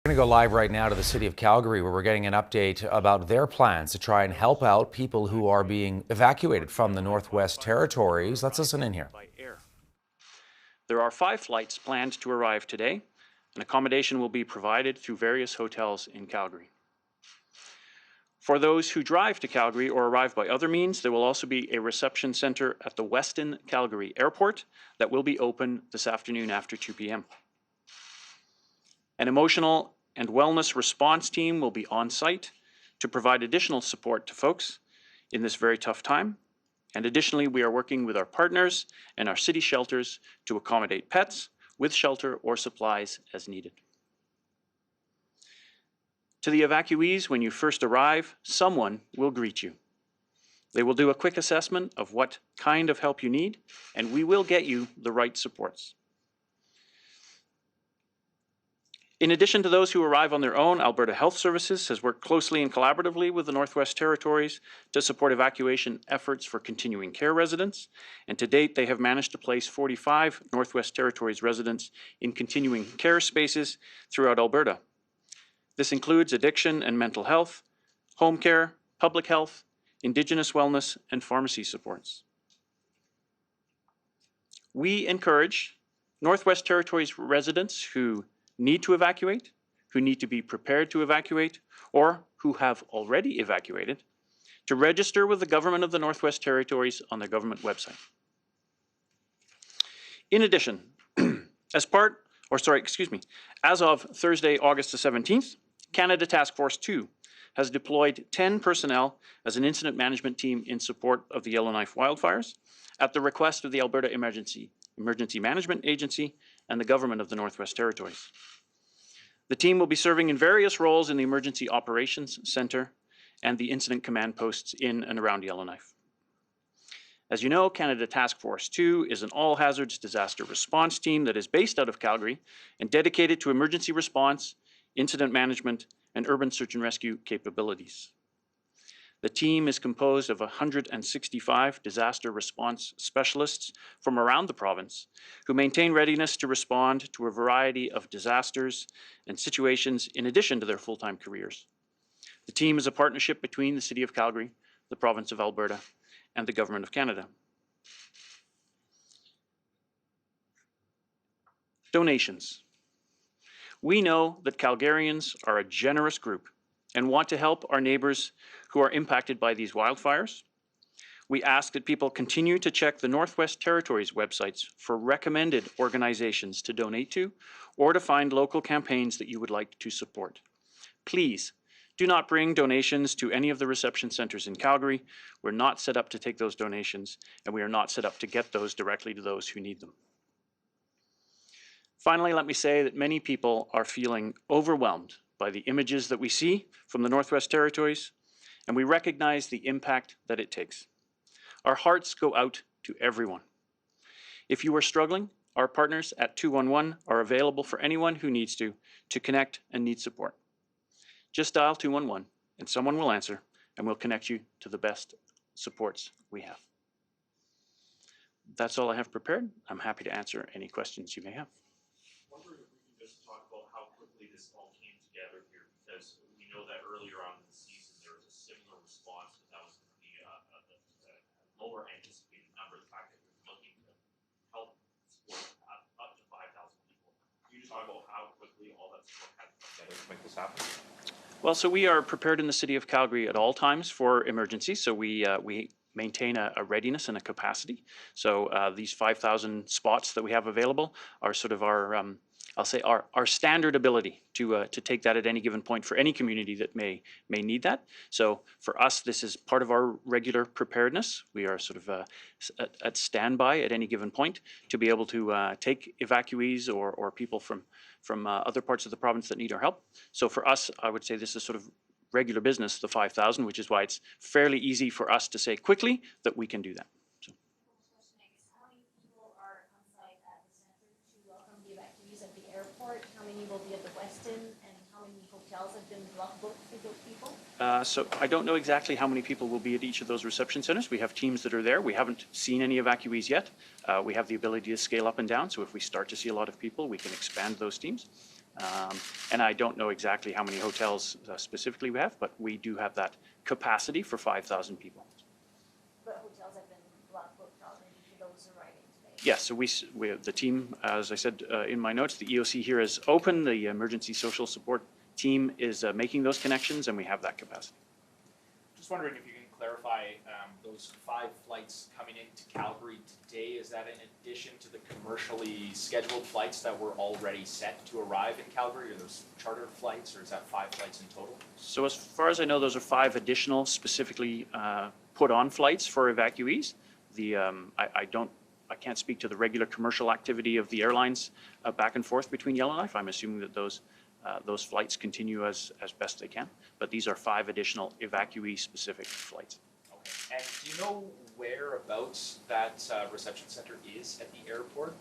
We're going to go live right now to the city of Calgary, where we're getting an update about their plans to try and help out people who are being evacuated from the Northwest Territories. Let's listen in here. There are 5 flights planned to arrive today, and accommodation will be provided through various hotels in Calgary. For those who drive to Calgary or arrive by other means, there will also be a reception center at the Weston Calgary Airport that will be open this afternoon after 2 p.m. An emotional and wellness response team will be on site to provide additional support to folks in this very tough time. And additionally, we are working with our partners and our city shelters to accommodate pets with shelter or supplies as needed. To the evacuees, when you first arrive, someone will greet you. They will do a quick assessment of what kind of help you need, and we will get you the right supports. In addition to those who arrive on their own, Alberta Health Services has worked closely and collaboratively with the Northwest Territories to support evacuation efforts for continuing care residents. And to date, they have managed to place 45 Northwest Territories residents in continuing care spaces throughout Alberta. This includes addiction and mental health, home care, public health, Indigenous wellness, and pharmacy supports. We encourage Northwest Territories residents who need to evacuate, who need to be prepared to evacuate, or who have already evacuated, to register with the government of the Northwest Territories on their government website. In addition, as of Thursday, August the 17th, Canada Task Force 2 has deployed 10 personnel as an incident management team in support of the Yellowknife wildfires at the request of the Alberta Emergency Management Agency and the government of the Northwest Territories. The team will be serving in various roles in the Emergency Operations Centre and the incident command posts in and around Yellowknife. As you know, Canada Task Force 2 is an all-hazards disaster response team that is based out of Calgary and dedicated to emergency response, incident management, and urban search and rescue capabilities. The team is composed of 165 disaster response specialists from around the province who maintain readiness to respond to a variety of disasters and situations in addition to their full-time careers. The team is a partnership between the City of Calgary, the Province of Alberta, and the Government of Canada. Donations. We know that Calgarians are a generous group and want to help our neighbours who are impacted by these wildfires. We ask that people continue to check the Northwest Territories websites for recommended organizations to donate to or to find local campaigns that you would like to support. Please do not bring donations to any of the reception centres in Calgary. We're not set up to take those donations, and we are not set up to get those directly to those who need them. Finally, let me say that many people are feeling overwhelmed by the images that we see from the Northwest Territories, and we recognize the impact that it takes. Our hearts go out to everyone. If you are struggling, our partners at 211 are available for anyone who needs to connect and need support. Just dial 211 and someone will answer, and we'll connect you to the best supports we have. That's all I have prepared. I'm happy to answer any questions you may have. Wondering if we can just talk about how quickly this all came together here, because we know that earlier on in the season there was a similar response, but that was the lower anticipated number. The fact that we're looking to help support up to 5,000 people. Can you just talk about how quickly all that support had to come together to make this happen? Well, so we are prepared in the City of Calgary at all times for emergencies. So we maintain a readiness and a capacity. So these 5,000 spots that we have available are sort of our, I'll say our standard ability to take that at any given point for any community that may need that. So for us, this is part of our regular preparedness. We are sort of at standby at any given point to be able to take evacuees or people from other parts of the province that need our help. So for us, I would say this is sort of regular business, the 5,000, which is why it's fairly easy for us to say quickly that we can do that. So. How many people are on site at the center to welcome the evacuees at the airport? How many will be at the Westin? And how many hotels have been booked for those people? So I don't know exactly how many people will be at each of those reception centers. We have teams that are there. We haven't seen any evacuees yet. We have the ability to scale up and down. So if we start to see a lot of people, we can expand those teams. And I don't know exactly how many hotels specifically we have, but we do have that capacity for 5,000 people. But hotels have been block booked already for those arriving today. Yes, so we have the team, as I said in my notes, the EOC here is open. The emergency social support team is making those connections, and we have that capacity. Just wondering if you can clarify those 5 flights coming into Calgary today, is that in addition to the commercially scheduled flights that were already set to arrive in Calgary? Are those chartered flights, or is that 5 flights in total? So as far as I know, those are 5 additional specifically put on flights for evacuees. I can't speak to the regular commercial activity of the airlines back and forth between Yellowknife. I'm assuming that those flights continue as best they can, but these are 5 additional evacuee-specific flights. Okay, and do you know whereabouts that reception center is at the airport?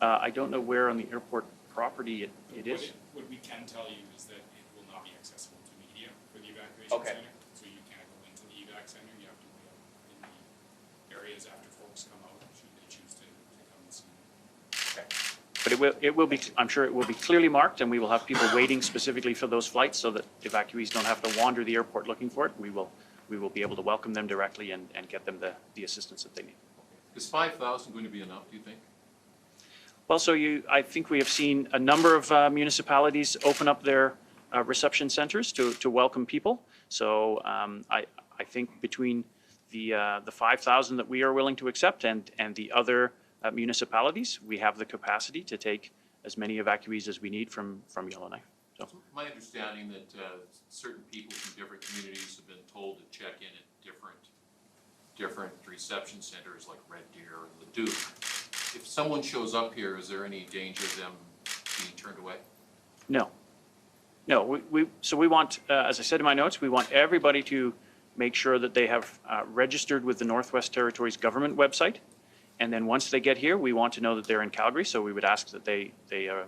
I don't know where on the airport property it is. What we can tell you is that it will not be accessible to media for the evacuation Okay. center. So you can't go into the evac center. You have to wait in the areas after folks come out, should they choose to come and see them. Okay. But it will be, I'm sure it will be clearly marked, and we will have people waiting specifically for those flights so that evacuees don't have to wander the airport looking for it. We will be able to welcome them directly and get them the assistance that they need. Is 5,000 going to be enough, do you think? Well, so I think we have seen a number of municipalities open up their reception centers to welcome people. So I think between the 5,000 that we are willing to accept and the other municipalities, we have the capacity to take as many evacuees as we need from Yellowknife. So My understanding that certain people from different communities have been told to check in at different reception centers like Red Deer or Leduc. If someone shows up here, is there any danger of them being turned away? no. So we want, as I said in my notes, we want everybody to make sure that they have registered with the Northwest Territories government website. And then once they get here, we want to know that they're in Calgary. So we would ask that they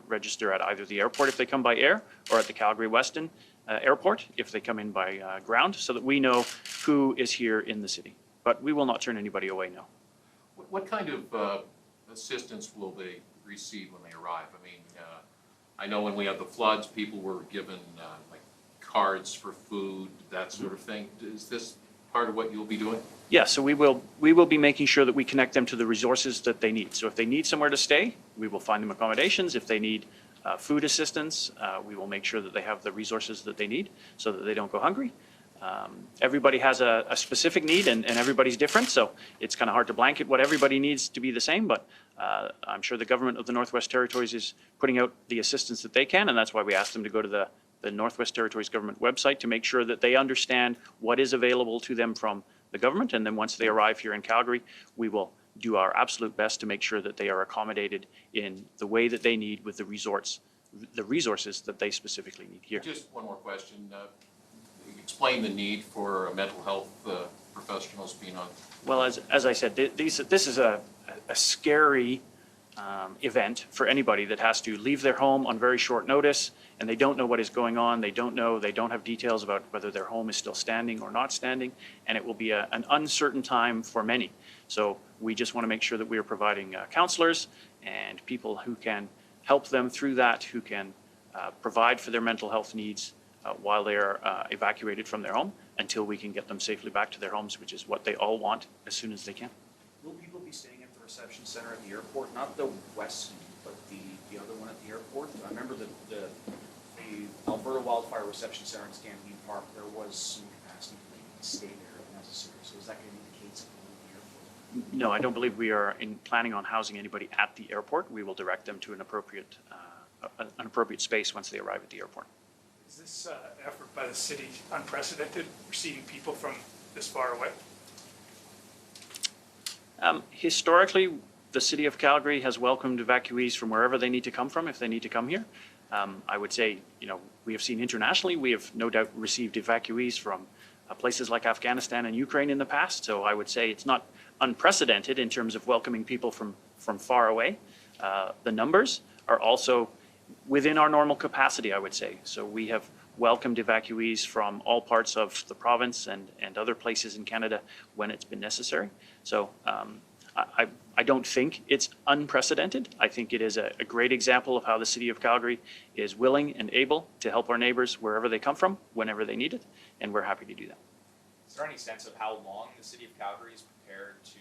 register at either the airport if they come by air, or at the Calgary Weston Airport if they come in by ground, so that we know who is here in the city. But we will not turn anybody away, no. What kind of assistance will they receive when they arrive? I mean, I know when we had the floods, people were given like cards for food, that sort of thing. Is this part of what you'll be doing? Yeah, so we will be making sure that we connect them to the resources that they need. So if they need somewhere to stay, we will find them accommodations. If they need food assistance, we will make sure that they have the resources that they need so that they don't go hungry. Everybody has a specific need, and everybody's different, so it's kind of hard to blanket what everybody needs to be the same, but I'm sure the government of the Northwest Territories is putting out the assistance that they can, and that's why we asked them to go to the Northwest Territories government website to make sure that they understand what is available to them from the government, and then once they arrive here in Calgary, we will do our absolute best to make sure that they are accommodated in the way that they need with the resources that they specifically need here. Just one more question. Explain the need for mental health professionals being on. Well, as I said, this is a scary event for anybody that has to leave their home on very short notice, and they don't know what is going on. They don't have details about whether their home is still standing or not standing, and it will be an uncertain time for many. So we just want to make sure that we are providing counselors and people who can help them through that, who can provide for their mental health needs while they are evacuated from their home, until we can get them safely back to their homes, which is what they all want as soon as they can. Will people be staying at the reception center at the airport? Not the Weston, but the other one at the airport? I remember the Alberta Wildfire Reception Center in Stampede Park, there was some capacity for people to stay there if necessary. So is that going to be the case at the airport? No, I don't believe we are planning on housing anybody at the airport. We will direct them to an appropriate space once they arrive at the airport. Is this effort by the city unprecedented, receiving people from this far away? Historically, the city of Calgary has welcomed evacuees from wherever they need to come from if they need to come here. I would say, we have seen internationally, we have no doubt received evacuees from places like Afghanistan and Ukraine in the past. So I would say it's not unprecedented in terms of welcoming people from far away. The numbers are also within our normal capacity, I would say. So we have welcomed evacuees from all parts of the province and other places in Canada when it's been necessary. So I don't think it's unprecedented. I think it is a great example of how the city of Calgary is willing and able to help our neighbors wherever they come from, whenever they need it, and we're happy to do that. Is there any sense of how long the city of Calgary is prepared to